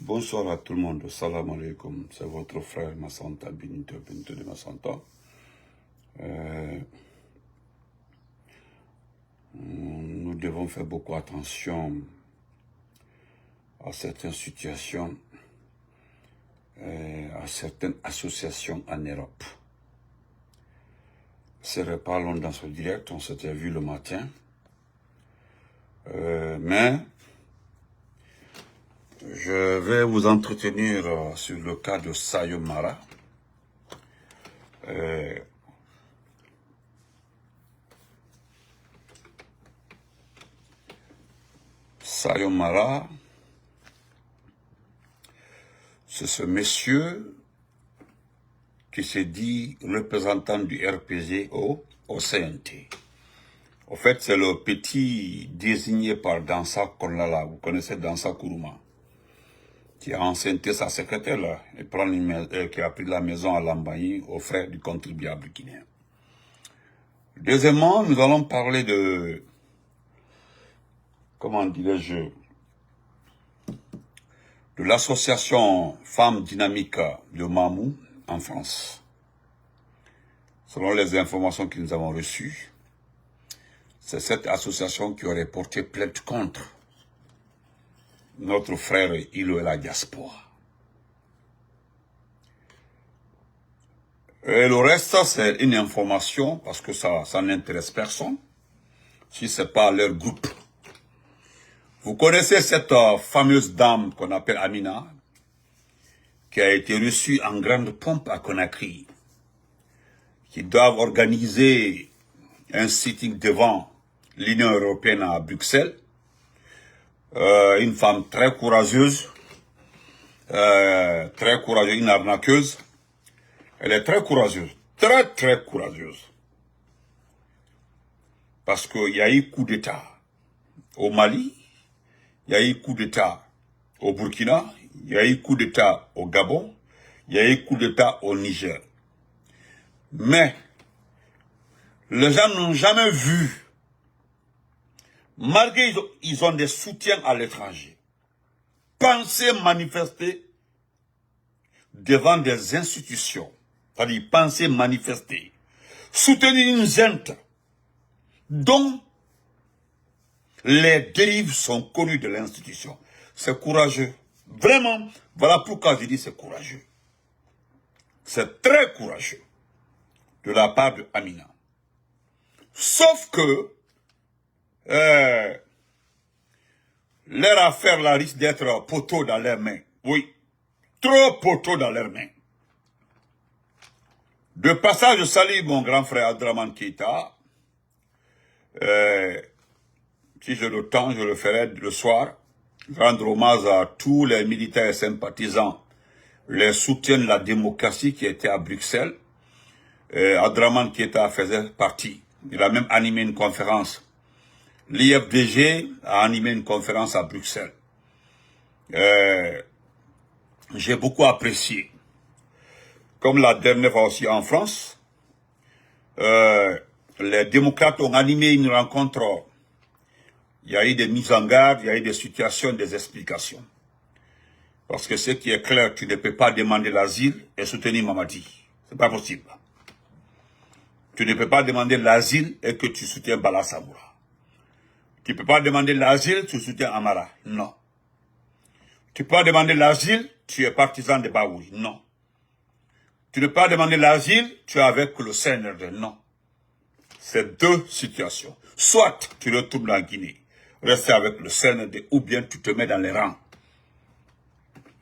Bonsoir à tout le monde, salam alaikum, c'est votre frère Massanta Benito de Massanta. Nous devons faire beaucoup attention à certaines situations, à certaines associations en Europe. C'est pas long dans ce direct, on s'était vu le matin, mais je vais vous entretenir sur le cas de Sayomara. Sayomara, c'est ce monsieur qui s'est dit représentant du RPG au CNT. En fait, c'est le petit désigné par Dansa Konlala, vous connaissez Dansa Kourouma, qui a enceinté sa secrétaire là, et qui a pris la maison à Lambaye aux frais du contribuable guinéen. Deuxièmement, nous allons parler de, comment dirais-je, de l'association Femmes Dynamiques de Mamou en France. Selon les informations que nous avons reçues, c'est cette association qui aurait porté plainte contre notre frère Ilo et la diaspora. Et le reste, c'est une information, parce que ça n'intéresse personne, si ce n'est pas leur groupe. Vous connaissez cette fameuse dame qu'on appelle Amina, qui a été reçue en grande pompe à Conakry, qui doivent organiser un sitting devant l'Union européenne à Bruxelles. Une femme très courageuse, une arnaqueuse. Elle est très courageuse, très courageuse. Parce qu'il y a eu coup d'État au Mali, il y a eu coup d'État au Burkina, il y a eu coup d'État au Gabon, il y a eu coup d'État au Niger. Mais les gens n'ont jamais vu, malgré ils ont des soutiens à l'étranger, penser manifester devant des institutions, c'est-à-dire penser manifester, soutenir une gente dont les dérives sont connues de l'institution. C'est courageux. Vraiment, voilà pourquoi je dis c'est courageux. C'est très courageux de la part de Amina. Sauf que leur affaire là risque d'être poteau dans leurs mains. Oui, trop poteau dans leurs mains. De passage, je salue mon grand frère Abdraman Keïta. Si j'ai le temps, je le ferai le soir. Rendre hommage à tous les militaires et sympathisants, les soutiens de la démocratie qui étaient à Bruxelles. Abdraman Keïta faisait partie. Il a même animé une conférence. L'IFDG a animé une conférence à Bruxelles. J'ai beaucoup apprécié. Comme la dernière fois aussi en France, les démocrates ont animé une rencontre. Il y a eu des mises en garde, il y a eu des situations, des explications. Parce que ce qui est clair, tu ne peux pas demander l'asile et soutenir Mamadi. C'est pas possible. Tu ne peux pas demander l'asile et que tu soutiens Bala Samoura. Tu ne peux pas demander l'asile, tu soutiens Amara. Non. Tu peux pas demander l'asile, tu es partisan de Baoui. Non. Tu ne peux pas demander l'asile, tu es avec le CNRD. Non. C'est deux situations. Soit tu retournes en Guinée, rester avec le CNRD, ou bien tu te mets dans les rangs.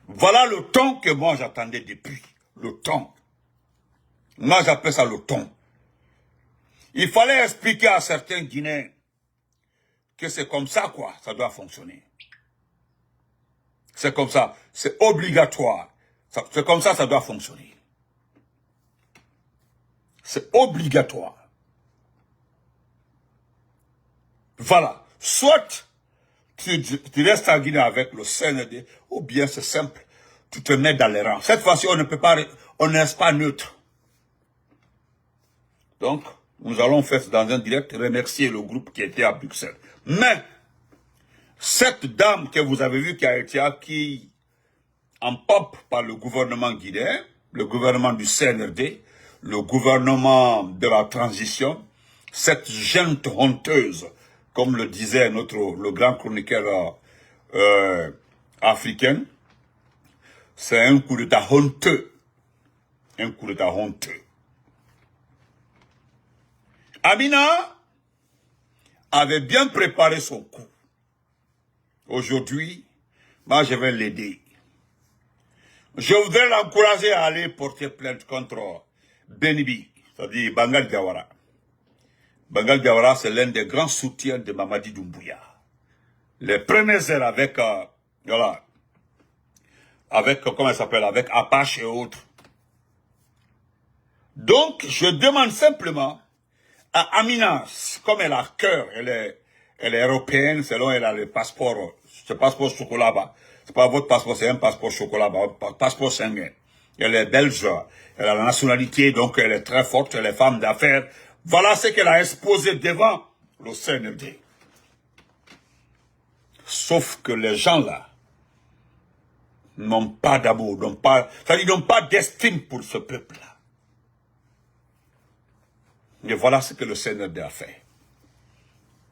Voilà le ton que moi j'attendais depuis. Le ton. Moi j'appelle ça le ton. Il fallait expliquer à certains Guinéens que c'est comme ça quoi, ça doit fonctionner. C'est comme ça, c'est obligatoire. C'est comme ça doit fonctionner. C'est obligatoire. Voilà. Soit tu restes en Guinée avec le CND, ou bien c'est simple, tu te mets dans les rangs. Cette fois-ci, on ne peut pas, on n'est pas neutre. Donc, nous allons faire dans un direct remercier le groupe qui était à Bruxelles. Mais, cette dame que vous avez vue qui a été acquise en pop par le gouvernement guinéen, le gouvernement du CNRD, le gouvernement de la transition, cette junte honteuse, comme le disait le grand chroniqueur africain, c'est un coup d'État honteux. Un coup d'État honteux. Amina avait bien préparé son coup. Aujourd'hui, moi je vais l'aider. Je voudrais l'encourager à aller porter plainte contre Benibi, c'est-à-dire Bangal Diawara. Bangal Diawara, c'est l'un des grands soutiens de Mamadi Doumbouya. Les premières heures avec, voilà, avec, comment elle s'appelle, avec Apache et autres. Donc, je demande simplement à Amina, comme elle a cœur, elle est européenne, selon elle a le passeport, ce passeport chocolat, c'est pas votre passeport, c'est un passeport chocolat, un passeport Schengen. Elle est belge, elle a la nationalité, donc elle est très forte, elle est femme d'affaires. Voilà ce qu'elle a exposé devant le CNRD. Sauf que les gens là n'ont pas d'amour, n'ont pas d'estime pour ce peuple-là. Et voilà ce que le CNRD a fait.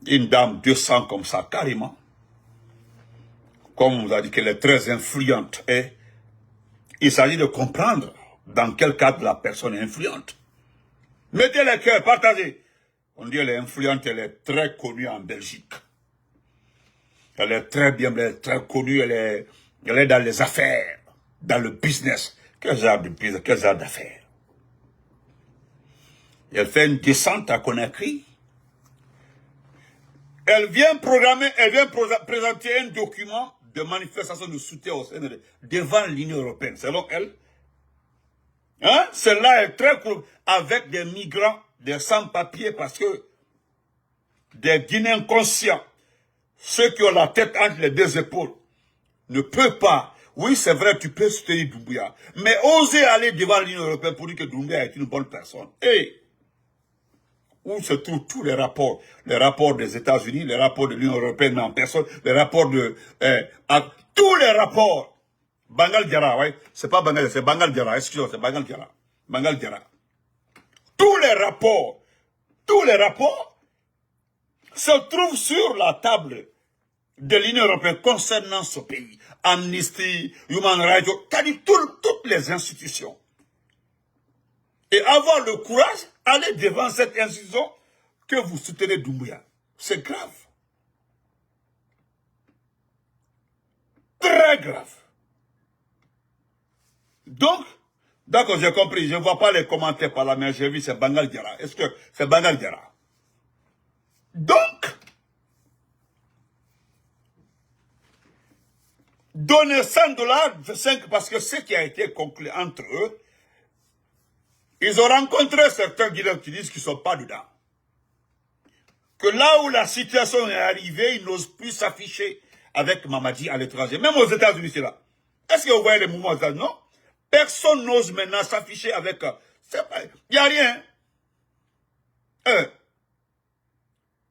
Une dame 200 comme ça, carrément. Comme on vous a dit qu'elle est très influente. Et il s'agit de comprendre dans quel cadre la personne est influente. Mettez les cœurs, partagez. On dit qu'elle est influente, elle est très connue en Belgique. Elle est très bien, elle est très connue, elle est dans les affaires, dans le business. Quel genre de business, quel genre d'affaires? Elle fait une descente à Conakry. Elle vient présenter un document de manifestation de soutien au CNRD devant l'Union européenne. Selon elle, hein, celle-là est très cool, avec des migrants, des sans-papiers, parce que des Guinéens conscients, ceux qui ont la tête entre les deux épaules, ne peuvent pas. Oui, c'est vrai, tu peux soutenir Doumbouya, mais oser aller devant l'Union européenne pour dire que Doumbouya est une bonne personne. Et où se trouvent tous les rapports des États-Unis, les rapports de l'Union européenne en personne, les rapports de... tous les rapports. Bangal Diarra, oui, c'est pas Bangal, c'est Bangal Diarra, excusez-moi, c'est Bangal Diarra. Bangal Diarra. Tous les rapports se trouvent sur la table de l'Union européenne concernant ce pays. Amnesty, Human Rights, c'est-à-dire toutes les institutions. Et avoir le courage, aller devant cette institution que vous soutenez Doumbouya. C'est grave. Très grave. Donc, d'accord, j'ai compris. Je ne vois pas les commentaires par là, mais j'ai vu, c'est Bangal Diarra. Est-ce que c'est Bangal Diarra? Donc, donner $100, parce que ce qui a été conclu entre eux, ils ont rencontré certains Guinéens qui disent qu'ils ne sont pas dedans. Que là où la situation est arrivée, ils n'osent plus s'afficher avec Mamadi à l'étranger. Même aux États-Unis, c'est là. Est-ce que vous voyez les mouvements aux États-Unis? Non. Personne n'ose maintenant s'afficher avec... Il n'y a rien. Il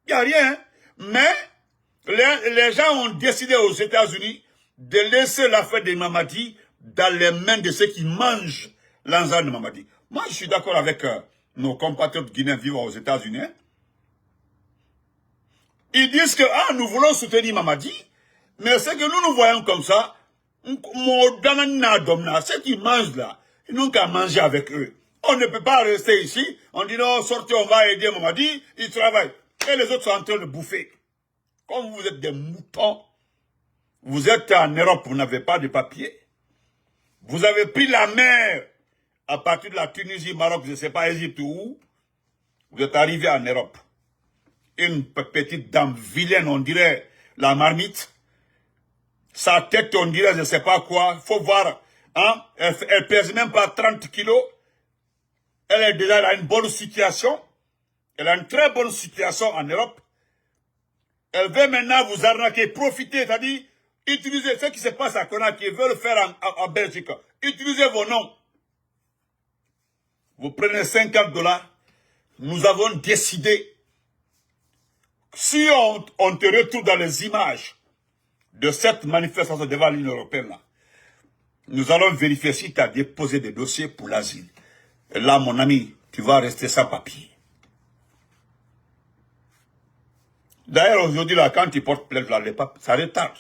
n'y a rien. Mais les gens ont décidé aux États-Unis de laisser l'affaire de Mamadi dans les mains de ceux qui mangent l'ensemble de Mamadi. Moi, je suis d'accord avec nos compatriotes guinéens vivant aux États-Unis. Ils disent que nous voulons soutenir Mamadi, mais ce que nous voyons comme ça, ceux qui mangent là, ils n'ont qu'à manger avec eux. On ne peut pas rester ici, on dit non, sortez, on va aider Mamadi, ils travaillent. Et les autres sont en train de bouffer. Comme vous êtes des moutons, vous êtes en Europe, vous n'avez pas de papier. Vous avez pris la mer à partir de la Tunisie, Maroc, je ne sais pas, Égypte ou où. Vous êtes arrivé en Europe. Une petite dame vilaine, on dirait la marmite. Sa tête, on dirait je ne sais pas quoi. Il faut voir. Hein? Elle pèse même pas 30 kilos. Elle est déjà dans une bonne situation. Elle a une très bonne situation en Europe. Elle veut maintenant vous arnaquer, profiter, c'est-à-dire utiliser ce qui se passe à Conakry, ils veulent le faire en Belgique. Utilisez vos noms. Vous prenez $50. Nous avons décidé, si on te retrouve dans les images de cette manifestation devant l'Union européenne, là, Nous allons vérifier si tu as déposé des dossiers pour l'asile. Et là, mon ami, tu vas rester sans papier. D'ailleurs, aujourd'hui, là, quand tu portes plainte, là, ça retarde.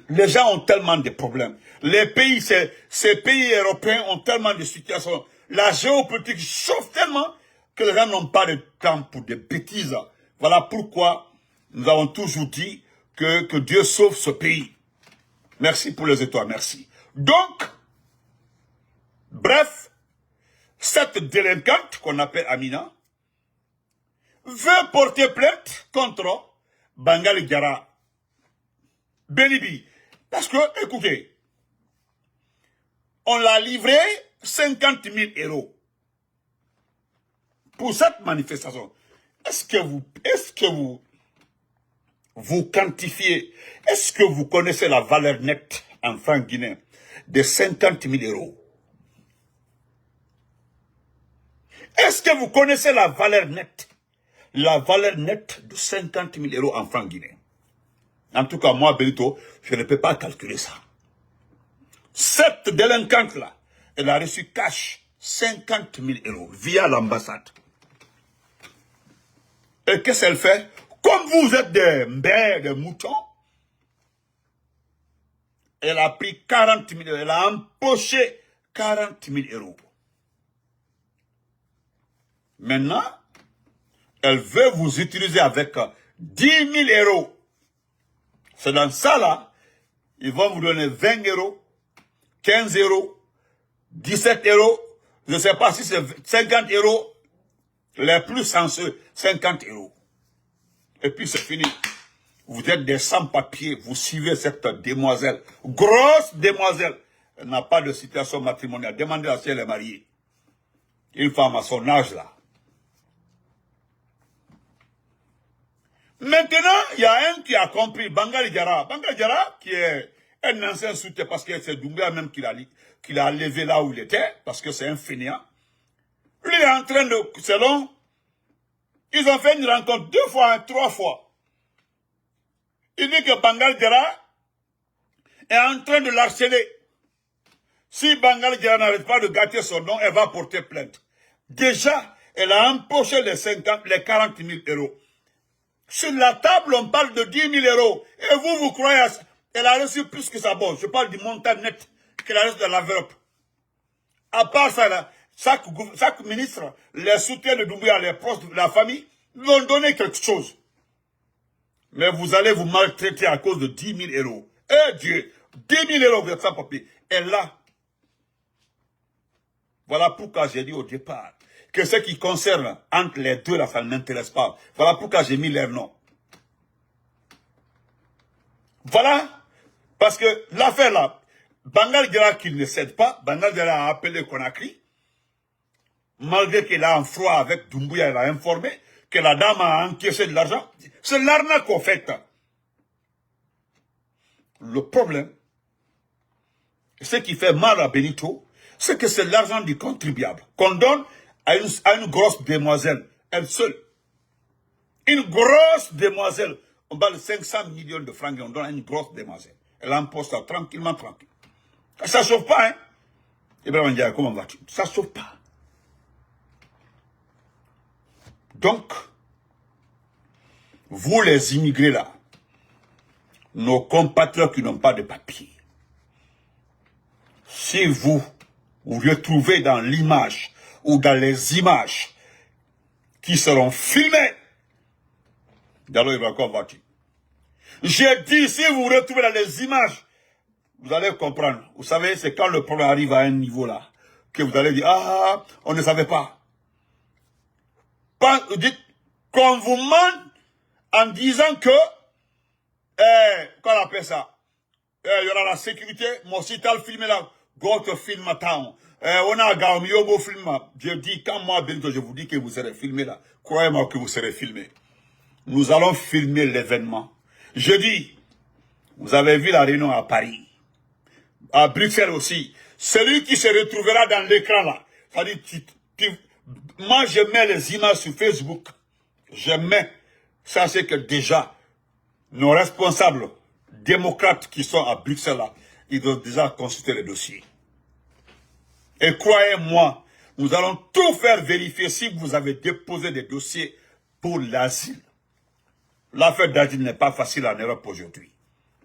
Les gens ont tellement de problèmes. Les pays, ces pays européens ont tellement de situations. La géopolitique chauffe tellement que les gens n'ont pas de temps pour des bêtises. Voilà pourquoi nous avons toujours dit que Dieu sauve ce pays. Merci pour les étoiles, merci. Donc, bref, cette délinquante qu'on appelle Amina veut porter plainte contre Bangali Diarra Belibi. Parce que, écoutez, on l'a livré 50 000 € pour cette manifestation. Est-ce que vous quantifiez, est-ce que vous connaissez la valeur nette en francs guinéens de 50 000 €? Est-ce que vous connaissez la valeur nette? La valeur nette de 50 000 € en francs guinéens. En tout cas, moi, Benito, je ne peux pas calculer ça. Cette délinquante-là, elle a reçu cash 50 000 € via l'ambassade. Et qu'est-ce qu'elle fait? Comme vous êtes des mbères, des moutons, elle a pris 40 000 €, elle a empoché 40 000 €. Maintenant, elle veut vous utiliser avec 10 000 €. C'est dans ça là, ils vont vous donner 20 €, 15 €, 17 €, je ne sais pas si c'est 50 €, les plus senseux, 50 €. Et puis c'est fini. Vous êtes des sans-papiers, vous suivez cette demoiselle, grosse demoiselle. Elle n'a pas de situation matrimoniale. Demandez-la si elle est mariée. Une femme à son âge là. Maintenant, il y a un qui a compris, Bangali Diarra. Bangali Diarra, qui est un ancien soutien, parce que c'est Doumbouya même qui l'a levé là où il était, parce que c'est un fainéant. Lui est en train de, selon, ils ont fait une rencontre 2 fois, 3 fois. Il dit que Bangali Diarra est en train de l'harceler. Si Bangali Diarra n'arrête pas de gâter son nom, elle va porter plainte. Déjà, elle a empoché les 40 000 €. Sur la table, on parle de 10 000 €. Et vous croyez à ça? Elle a reçu plus que ça. Bon, je parle du montant net qu'elle a reçu de l'enveloppe. À part ça, là, chaque ministre, les soutiens de Doumbouya, les proches de la famille, lui ont donné quelque chose. Mais vous allez vous maltraiter à cause de 10 000 €. Eh Dieu, 10 000 € vous êtes sans papier. Et là, voilà pourquoi j'ai dit au départ que ce qui concerne entre les deux, là, ça ne m'intéresse pas. Voilà pourquoi j'ai mis leur nom. Voilà. Parce que l'affaire là, Bangali Diarra qu'il ne cède pas, Bangali Diarra a appelé Conakry, malgré qu'il a un froid avec Doumbouya, il a informé que la dame a encaissé de l'argent. C'est l'arnaque qu'on fait. Le problème, ce qui fait mal à Benito, c'est que c'est l'argent du contribuable qu'on donne à une grosse demoiselle, elle seule. Une grosse demoiselle. On parle de 500 millions de francs et on donne à une grosse demoiselle. Elle empoche ça tranquillement, tranquille. Ça ne chauffe pas, hein. Ibrahim Ndiaye, comment vas-tu? Ça ne chauffe pas. Donc, vous les immigrés là, nos compatriotes qui n'ont pas de papier, si vous vous retrouvez dans l'image ou dans les images qui seront filmées, d'abord il va encore voiture. J'ai dit, si vous vous retrouvez dans les images, vous allez comprendre. Vous savez, c'est quand le problème arrive à un niveau là, que vous allez dire, ah, on ne savait pas. Vous dites qu'on vous ment en disant que, qu'on appelle ça, il y aura la sécurité, mon site a filmé là, go to film town. On a gagné un film. Je dis, quand moi, Benito, je vous dis que vous serez filmé là, croyez-moi que vous serez filmé. Nous allons filmer l'événement. Je dis, vous avez vu la réunion à Paris, à Bruxelles aussi. Celui qui se retrouvera dans l'écran là, c'est-à-dire, moi je mets les images sur Facebook, je mets, ça c'est que déjà, nos responsables démocrates qui sont à Bruxelles là, ils ont déjà consulté les dossiers. Et croyez-moi, nous allons tout faire vérifier si vous avez déposé des dossiers pour l'asile. L'affaire d'asile n'est pas facile en Europe aujourd'hui.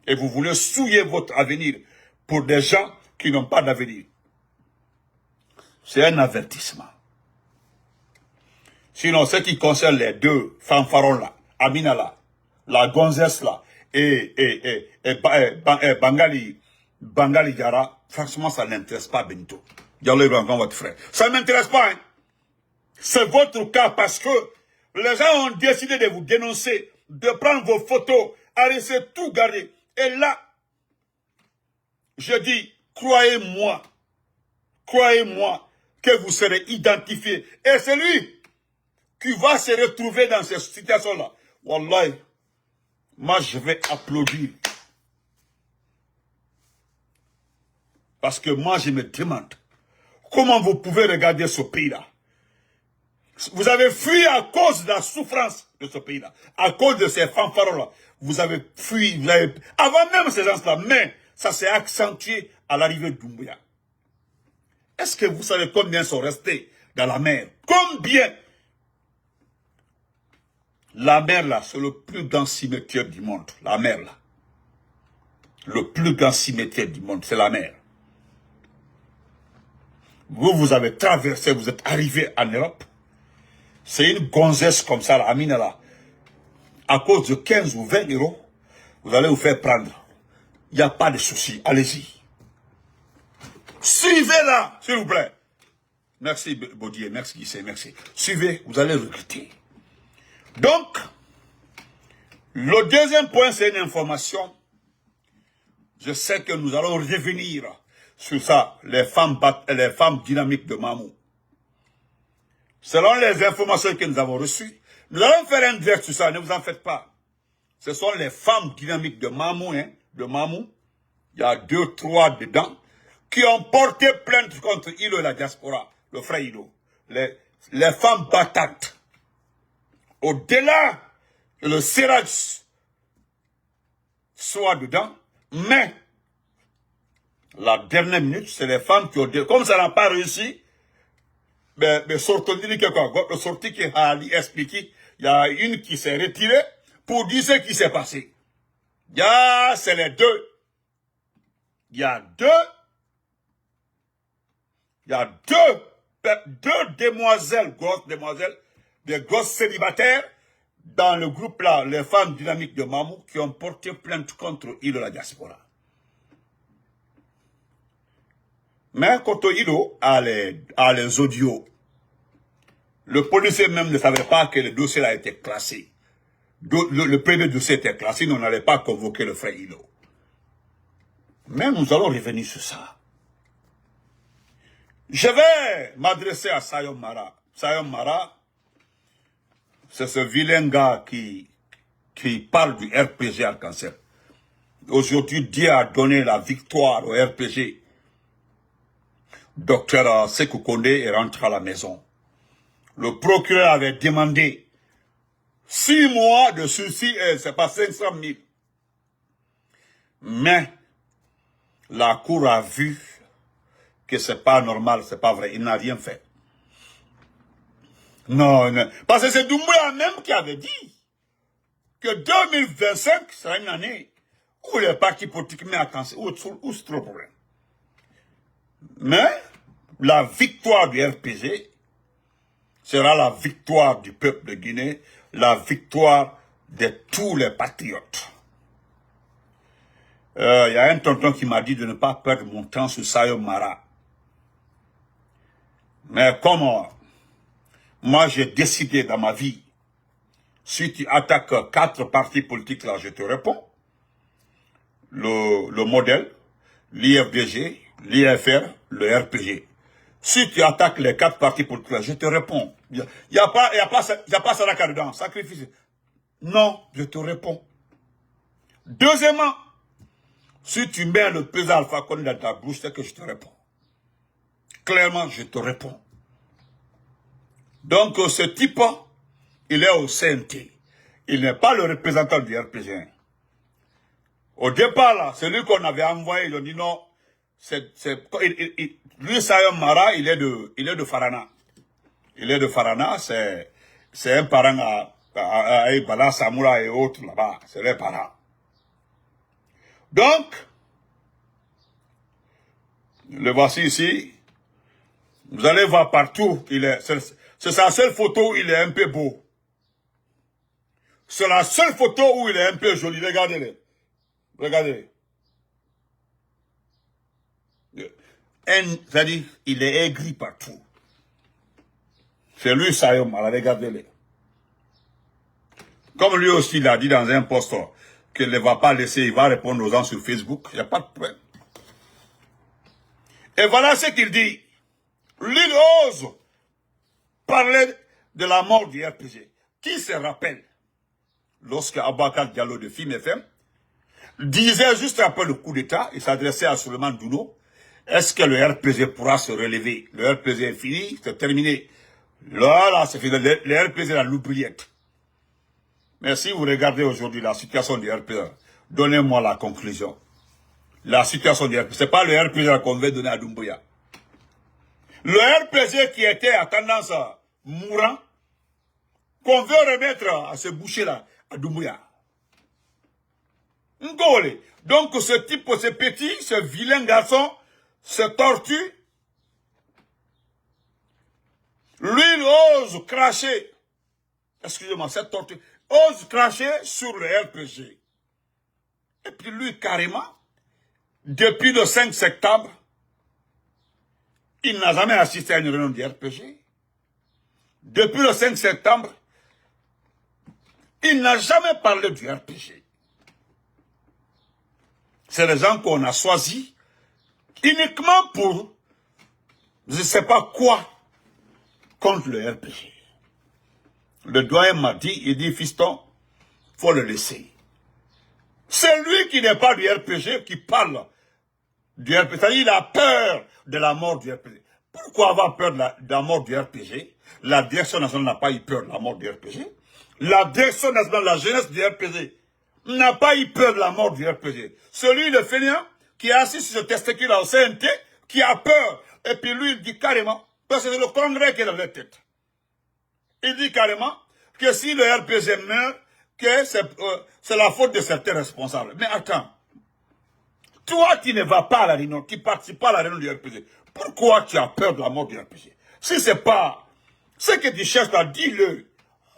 Et vous voulez souiller votre avenir pour des gens qui n'ont pas d'avenir. C'est un avertissement. Sinon, ce qui concerne les deux fanfarons là, Amina là, la gonzesse là, et Bangali Diarra, franchement, ça n'intéresse pas Benito. Diallo Ibrahim, votre frère. Ça ne m'intéresse pas, hein. C'est votre cas parce que les gens ont décidé de vous dénoncer, de prendre vos photos, arrêter tout garder. Et là, je dis, croyez-moi que vous serez identifié. Et celui qui va se retrouver dans cette situation-là, Wallah, moi je vais applaudir. Parce que moi je me demande, comment vous pouvez regarder ce pays-là? Vous avez fui à cause de la souffrance de ce pays-là. À cause de ces fanfarons-là. Vous avez fui, avant même ces gens-là, mais ça s'est accentué à l'arrivée de Doumbouya. Est-ce que vous savez combien sont restés dans la mer? Combien? La mer là, c'est le plus grand cimetière du monde. La mer là. Le plus grand cimetière du monde, c'est la mer. Vous avez traversé, vous êtes arrivé en Europe. C'est une gonzesse comme ça, la Amina là. À cause de 15 ou 20 euros, vous allez vous faire prendre. Il n'y a pas de souci, allez-y. Suivez-la, s'il vous plaît. Merci Baudier, merci Guissé, merci. Suivez, vous allez regretter. Donc, le deuxième point, c'est une information. Je sais que nous allons revenir sur ça, les femmes dynamiques de Mamou. Selon les informations que nous avons reçues, nous allons faire un direct sur ça, ne vous en faites pas. Ce sont les femmes dynamiques de Mamou, hein, de Mamou. Il y a 2, 3 dedans, qui ont porté plainte contre Hilo et la diaspora, le frère Hilo. Les femmes battantes. Au-delà que le Sérage soit dedans, mais la dernière minute, c'est les femmes qui ont dit, comme ça n'a pas réussi, mais sortons dire que quoi, le sorti qui a expliqué, il y a une qui s'est retirée pour dire ce qui s'est passé. C'est les deux. Il y a deux demoiselles, des gosses célibataires, dans le groupe là, les femmes dynamiques de Mamou, qui ont porté plainte contre Hilo la diaspora. Mais quand Hilo a les audios, le policier même ne savait pas que le dossier a été classé. Le premier dossier était classé, on n'allait pas convoquer le frère Hilo. Mais nous allons revenir sur ça. Je vais m'adresser à Sayom Mara. Sayom Mara, c'est ce vilain gars qui parle du RPG Arc-en-Ciel. Aujourd'hui, Dieu a donné la victoire au RPG. Docteur Sekou Kondé est rentré à la maison. Le procureur avait demandé 6 mois de sursis et c'est pas 500 000. Mais la cour a vu que c'est pas normal, c'est pas vrai. Il n'a rien fait. Non, non. Parce que c'est Doumbouya même qui avait dit que 2025 sera une année où les partis politiques mettent attention, où c'est trop le problème. Mais la victoire du RPG sera la victoire du peuple de Guinée, la victoire de tous les patriotes. Il y a un tonton qui m'a dit de ne pas perdre mon temps sur Sayom Mara. Mais comment moi j'ai décidé dans ma vie, si tu attaques 4 partis politiques là, je te réponds. Le modèle, l'IFDG, l'IFR, le RPG. Si tu attaques les 4 partis politiques là, je te réponds. Il n'y a pas ça dedans, sacrifice. Non, je te réponds. Deuxièmement, si tu mets le président Alpha Condé dans ta bouche, c'est que je te réponds. Clairement, je te réponds. Donc, ce type, il est au CNT. Il n'est pas le représentant du RPG. Au départ, là, celui qu'on avait envoyé, ils ont dit non. Lui, Sayom Mara, il est de Farana. Il est de Farana, c'est un parent à Bala, Samoura et autres là-bas. C'est les parents. Donc, le voici ici. Vous allez voir partout, c'est sa seule photo où il est un peu beau. C'est la seule photo où il est un peu joli. Regardez-le. Regardez. C'est-à-dire, il est aigri partout. C'est lui, Sayom, regardez-le. Comme lui aussi, il a dit dans un post qu'il ne va pas laisser, il va répondre aux gens sur Facebook. Il n'y a pas de problème. Et voilà ce qu'il dit. Lui, il ose parler de la mort du RPG. Qui se rappelle, lorsque Abakar Diallo de FIM FM disait juste après le coup d'État, il s'adressait à Souleymane Douno, est-ce que le RPG pourra se relever? Le RPG est fini, c'est terminé. Là, c'est fini. Le RPG est l'oubliette. Mais si vous regardez aujourd'hui la situation du RPG, donnez-moi la conclusion. La situation du RPG, ce n'est pas le RPG qu'on veut donner à Doumbouya. Le RPG qui était à tendance mourant, qu'on veut remettre à ce boucher-là, à Doumbouya. Ngole. Donc ce type, ce petit, ce vilain garçon, se tortue. Lui, il ose cracher. Excusez-moi, cette tortue. Ose cracher sur le RPG. Et puis lui, carrément, depuis le 5 septembre, il n'a jamais assisté à une réunion du RPG. Depuis le 5 septembre, il n'a jamais parlé du RPG. C'est les gens qu'on a choisis uniquement pour, je ne sais pas quoi, contre le RPG. Le doyen m'a dit, il dit, fiston, faut le laisser. C'est lui qui n'est pas du RPG qui parle du RPG. C'est-à-dire, il a peur de la mort du RPG. Pourquoi avoir peur de la mort du RPG? La direction nationale n'a pas eu peur de la mort du RPG. La direction nationale, la jeunesse du RPG, n'a pas eu peur de la mort du RPG. Celui, le fainéant, qui est assis sur ce testicule au CNT, qui a peur. Et puis lui, il dit carrément, parce que c'est le Congrès qui est dans la tête. Il dit carrément que si le RPG meurt, que c'est la faute de certains responsables. Mais attends, toi qui ne vas pas à la réunion, qui ne participes pas à la réunion du RPG, pourquoi tu as peur de la mort du RPG? Si ce n'est pas ce que tu cherches là, dis-le.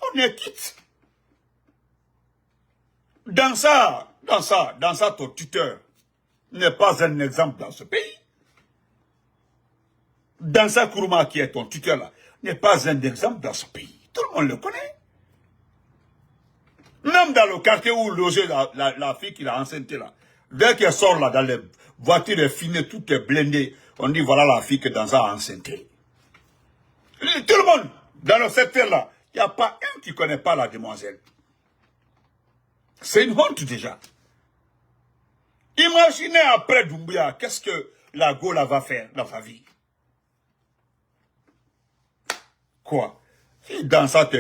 On est quitte. Dans ça, ton tuteur n'est pas un exemple dans ce pays. Dans ça, Kourouma, qui est ton tuteur là, n'est pas un exemple dans ce pays. Tout le monde le connaît. Même dans le quartier où logeait la fille qui l'a enceinté là, dès qu'elle sort là, dans les voitures effinées, tout est blindé, on dit voilà la fille que dans ça a enceinté. Tout le monde, dans le secteur là, il n'y a pas un qui ne connaît pas la demoiselle. C'est une honte déjà. Imaginez après Doumbouya, qu'est-ce que la Gola va faire dans sa vie? Quoi? Si dans ça,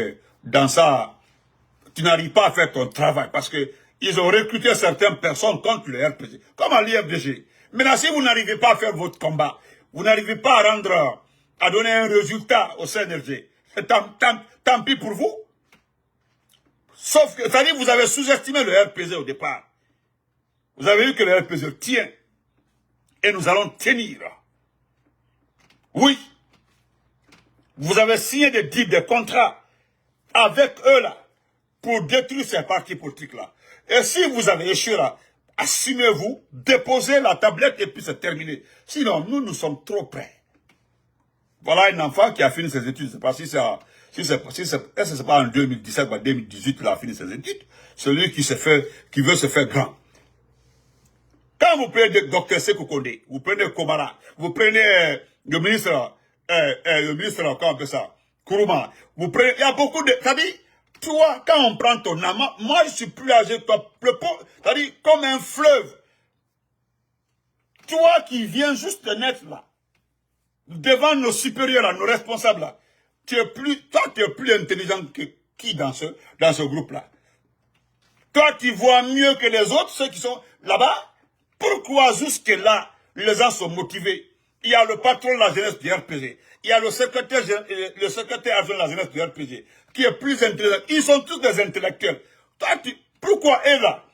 tu n'arrives pas à faire ton travail parce que ils ont recruté certaines personnes contre le RPG, comme à l'IFDG. Maintenant, si vous n'arrivez pas à faire votre combat, vous n'arrivez pas à donner un résultat au CNRG, tant pis pour vous. Sauf que, c'est-à-dire que vous avez sous-estimé le RPG au départ. Vous avez vu que le RPG tient. Et nous allons tenir. Oui. Vous avez signé des contrats avec eux là, pour détruire ces partis politiques là. Et si vous avez échoué là, assumez-vous, déposez la tablette et puis c'est terminé. Sinon, nous sommes trop près. Voilà un enfant qui a fini ses études. Je ne sais pas si c'est pas en 2017 ou en 2018 qu'il a fini ses études. Celui qui veut se faire grand. Quand vous prenez Dr Sékou Kondé, vous prenez Komara, vous prenez le ministre, comment on appelle ça, Kourouma, vous prenez, il y a beaucoup de, c'est-à-dire, toi, quand on prend ton âme, moi je suis plus âgé que toi, c'est-à-dire, comme un fleuve. Toi qui viens juste de naître là, devant nos supérieurs, nos responsables là, tu es plus intelligent que qui dans ce groupe là. Toi qui vois mieux que les autres, ceux qui sont là-bas, pourquoi jusque-là, les gens sont motivés? Il y a le patron de la jeunesse du RPG. Il y a le secrétaire adjoint de la jeunesse du RPG, qui est plus intelligent. Ils sont tous des intellectuels. Toi, pourquoi eux là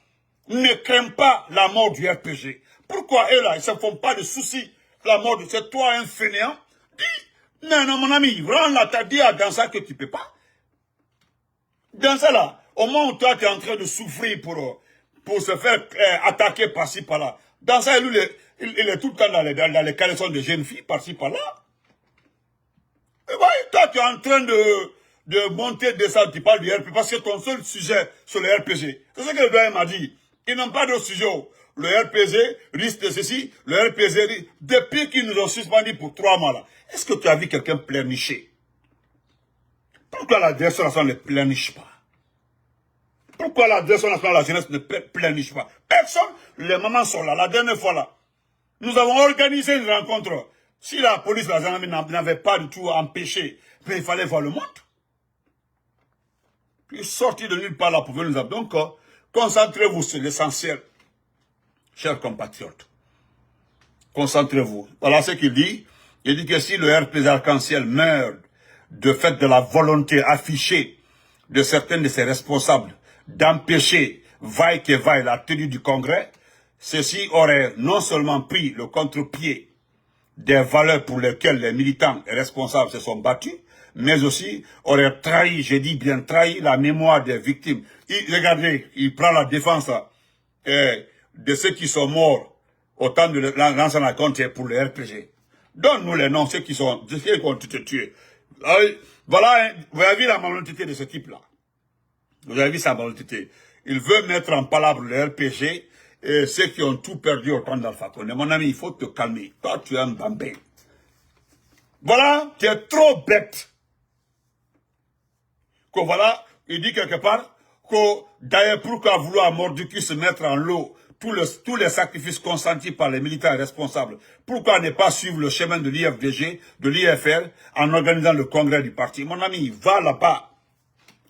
ne craignent pas la mort du RPG? Pourquoi eux là, ils ne se font pas de soucis la mort de c'est toi un fainéant? Dis, non, mon ami, vraiment là, t'as dit à Dansa que tu ne peux pas. Dansa là, au moment où toi tu es en train de souffrir pour se faire attaquer par-ci par-là, Dansa, lui, il est tout le temps dans les caleçons de jeunes filles, par-ci par-là. Et voyez, toi tu es en train de monter, descendre, tu parles du RPG, parce que ton seul sujet sur le RPG, c'est ce que le doyen m'a dit. Ils n'ont pas d'autre sujet. Le RPG risque de ceci, le RPG, depuis qu'ils nous ont suspendu pour 3 mois là, est-ce que tu as vu quelqu'un pleurnicher? Pourquoi la direction nationale ne pleurniche pas? Pourquoi la direction nationale de la jeunesse ne pleurniche pas? Personne, les mamans sont là. La dernière fois là, nous avons organisé une rencontre. Si la police, la gendarmerie n'avait pas du tout empêché, mais il fallait voir le monde. Puis sortir de nulle part là pour venir nous appeler. Donc, concentrez-vous sur l'essentiel. Chers compatriotes, concentrez-vous. Voilà ce qu'il dit. Il dit que si le RPG Arc-en-Ciel meurt de fait de la volonté affichée de certains de ses responsables d'empêcher vaille que vaille la tenue du congrès, ceci aurait non seulement pris le contre-pied des valeurs pour lesquelles les militants et responsables se sont battus, mais aussi aurait trahi, je dis bien trahi, la mémoire des victimes. Regardez, il prend la défense de ceux qui sont morts au temps de l'ancien compte pour le RPG. Donne-nous les noms, ceux qui ont été tués. Voilà, vous avez vu la malhonnêteté de ce type-là. Vous avez vu sa malhonnêteté. Il veut mettre en palabre le RPG et ceux qui ont tout perdu au temps d'Alpha Condé. Mon ami, il faut te calmer. Toi, tu es un bambin. Voilà, tu es trop bête. Que voilà, il dit quelque part que d'ailleurs, pourquoi vouloir Mordicus se mettre en lot tous les sacrifices consentis par les militaires responsables? Pourquoi ne pas suivre le chemin de l'IFDG, de l'IFR, en organisant le congrès du parti? Mon ami, va là-bas.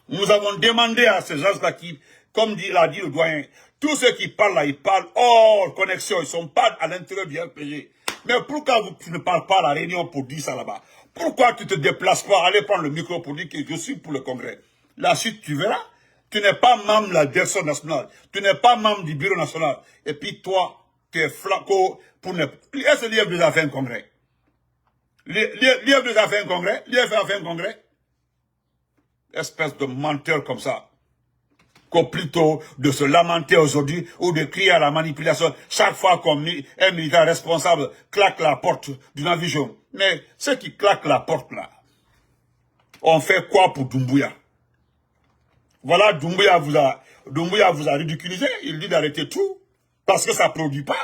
Nous avons demandé à ces gens-là qui, comme l'a dit le doyen, tous ceux qui parlent là, ils parlent hors connexion, ils ne sont pas à l'intérieur du RPG. Mais pourquoi tu ne parles pas à la réunion pour dire ça là-bas? Pourquoi tu ne te déplaces pas, aller prendre le micro pour dire que je suis pour le congrès? La suite, tu verras. Tu n'es pas membre de la direction nationale. Tu n'es pas membre du bureau national. Et puis toi, tu es flaco pour ne... Est-ce que l'IFDG a fait un congrès? L'IFDG a fait un congrès? L'IFR a fait un congrès? Espèce de menteur comme ça. Qu'au plutôt de se lamenter aujourd'hui ou de crier à la manipulation chaque fois qu'un militaire responsable claque la porte du navire. Mais ceux qui claquent la porte là, on fait quoi pour Doumbouya? Voilà, Doumbouya vous a ridiculisé. Il dit d'arrêter tout parce que ça ne produit pas.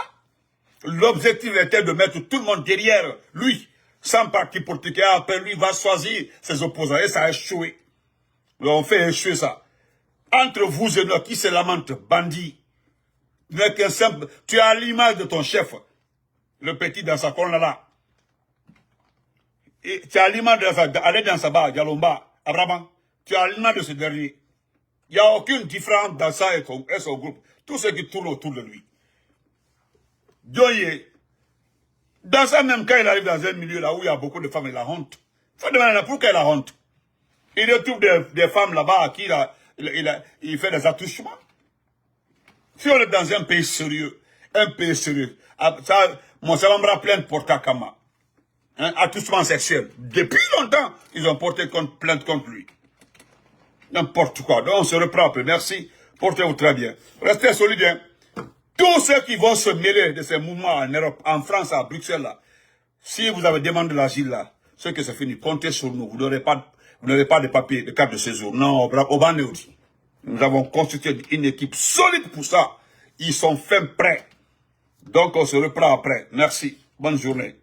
L'objectif était de mettre tout le monde derrière lui, sans parti politique. Et après lui, il va choisir ses opposants. Et ça a échoué. On fait échouer ça. Entre vous et nous, qui se lamente, bandit, n'est qu'un simple... Tu as l'image de ton chef, le petit dans sa colonne là. Et tu as l'image d'aller dans sa barre, Dialomba, Abraham. Tu as l'image de ce dernier. Il n'y a aucune différence dans ça et son groupe. Tout ce qui tourne autour de lui. Dioye, dans ça même, quand il arrive dans un milieu là où il y a beaucoup de femmes, il a honte. Il faut demander pourquoi il a honte. Il retrouve des femmes là-bas à qui il fait des attouchements. Si on est dans un pays sérieux, ça va me rappeler un porte-à-kama. Attouchement sexuel. Depuis longtemps, ils ont porté plainte contre lui. N'importe quoi. Donc on se reprend après. Merci. Portez-vous très bien. Restez solides. Tous ceux qui vont se mêler de ces mouvements en Europe, en France, à Bruxelles, là, si vous avez demandé l'asile là, ce que c'est fini, comptez sur nous. Vous n'aurez pas de papier, de carte de séjour. Non, au Banéouti. Nous avons constitué une équipe solide pour ça. Ils sont fin prêts. Donc on se reprend après. Merci. Bonne journée.